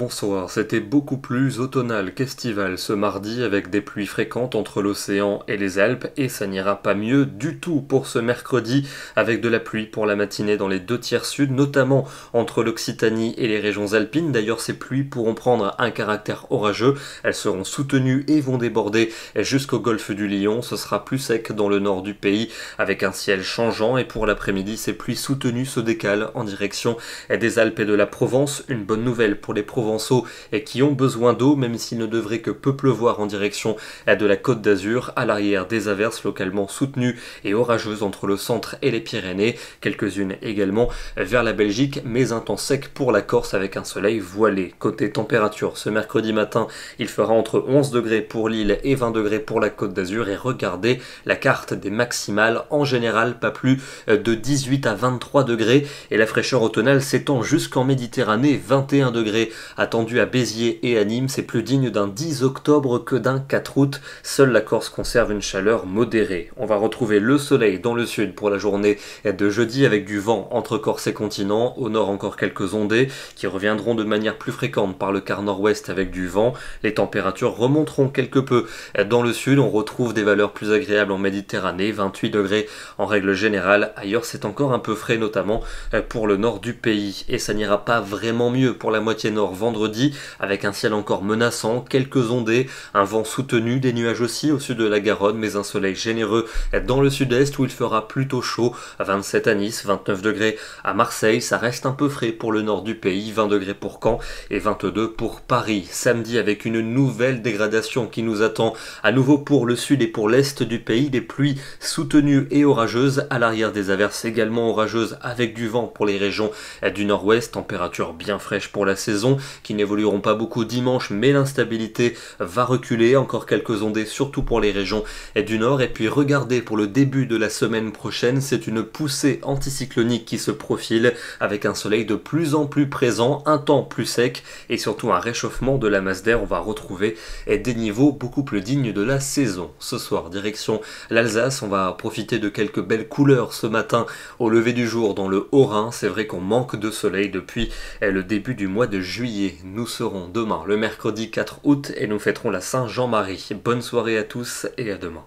bonsoir. C'était beaucoup plus automnal qu'estival ce mardi avec des pluies fréquentes entre l'océan et les Alpes et ça n'ira pas mieux du tout pour ce mercredi avec de la pluie pour la matinée dans les 2/3 sud, notamment entre l'Occitanie et les régions alpines. D'ailleurs, ces pluies pourront prendre un caractère orageux. Elles seront soutenues et vont déborder jusqu'au golfe du Lion. Ce sera plus sec dans le nord du pays avec un ciel changeant et pour l'après-midi, ces pluies soutenues se décalent en direction des Alpes et de la Provence. Une bonne nouvelle pour les Provençaux qui ont besoin d'eau, même s'il ne devrait que peu pleuvoir en direction de la Côte d'Azur. À l'arrière, des averses localement soutenues et orageuses entre le centre et les Pyrénées, quelques-unes également vers la Belgique, mais un temps sec pour la Corse avec un soleil voilé. Côté température, ce mercredi matin, il fera entre 11 degrés pour l'île et 20 degrés pour la Côte d'Azur et regardez la carte des maximales, en général pas plus de 18 à 23 degrés et la fraîcheur automnale s'étend jusqu'en Méditerranée, 21 degrés attendu à Béziers et à Nîmes, c'est plus digne d'un 10 octobre que d'un 4 août. Seule la Corse conserve une chaleur modérée. On va retrouver le soleil dans le sud pour la journée de jeudi avec du vent entre Corse et continent. Au nord encore quelques ondées qui reviendront de manière plus fréquente par le quart nord-ouest avec du vent. Les températures remonteront quelque peu dans le sud. On retrouve des valeurs plus agréables en Méditerranée, 28 degrés en règle générale. Ailleurs c'est encore un peu frais, notamment pour le nord du pays. Et ça n'ira pas vraiment mieux pour la moitié nord vendredi avec un ciel encore menaçant, quelques ondées, un vent soutenu, des nuages aussi au sud de la Garonne, mais un soleil généreux dans le sud-est où il fera plutôt chaud, 27 à Nice, 29 degrés à Marseille. Ça reste un peu frais pour le nord du pays, 20 degrés pour Caen et 22 pour Paris. Samedi avec une nouvelle dégradation qui nous attend à nouveau pour le sud et pour l'est du pays, des pluies soutenues et orageuses, à l'arrière des averses également orageuses avec du vent pour les régions du nord-ouest, température bien fraîche pour la saison qui n'évolueront pas beaucoup dimanche, mais l'instabilité va reculer, encore quelques ondées surtout pour les régions du nord. Et puis regardez, pour le début de la semaine prochaine, c'est une poussée anticyclonique qui se profile avec un soleil de plus en plus présent, un temps plus sec et surtout un réchauffement de la masse d'air. On va retrouver des niveaux beaucoup plus dignes de la saison. Ce soir, direction l'Alsace, on va profiter de quelques belles couleurs ce matin au lever du jour dans le Haut-Rhin. C'est vrai qu'on manque de soleil depuis le début du mois de juillet. Nous serons demain le mercredi 4 août et nous fêterons la Saint-Jean-Marie. Bonne soirée à tous et à demain.